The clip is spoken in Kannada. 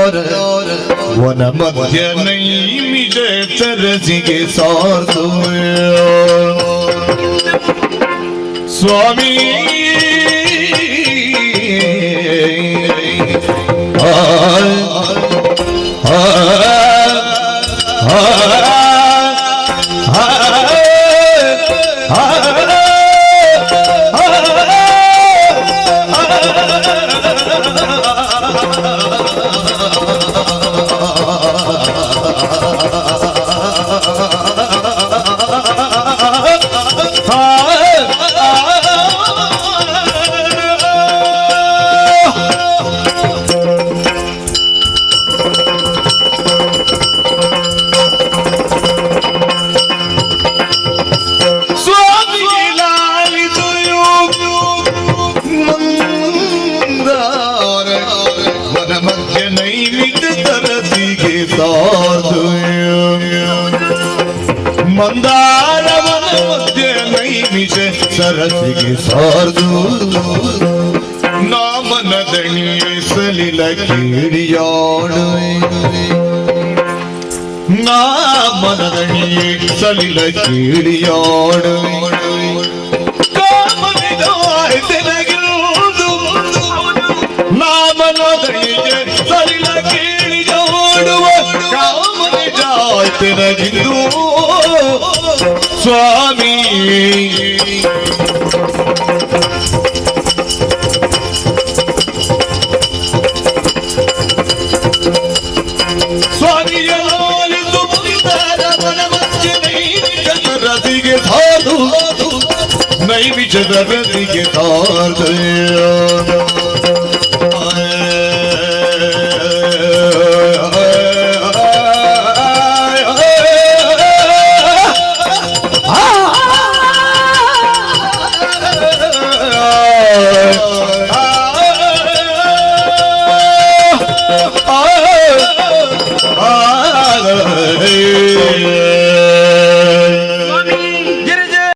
ವನ ಮಧ್ಯ ನೈಮಿಷ ಸರಸಿಗೆ ಸಾರ್ದು ಸ್ವಾಮಿ ಮಂದಾರವನ ಮಧ್ಯ ನೈಮಿಷ ಸರಸಿಗೆ ಸಾರ್ದು ನಾಮನದಣಿಯೇ ಸಲಿಲ ಕೀಳಿಯಾಡು ನಾಮನದಣಿಯೇ ಸಲಿಲ ಕೀಳಿಯಾಡು ಕಾಮನಿದಾಯ್ತೆನಗಿರುವುದು ನಾಮನದಣಿಯೇ ಸಲಿಲ ಕೀಳಿಯಾಡುವ ಕಾಮನಿದಾಯ್ತೆನಗಿರು ಸ್ವಾಮಿ ಸ್ವಾಮಿಯ ಲಾಲಿಸು ಮುಂದಾರವನ ಮಧ್ಯ ನೈಮಿಷದ ರಸಿಗೆ ಸಾಧು ನೈಮಿಷದ ರಸಿಗೆ ಸಾಧು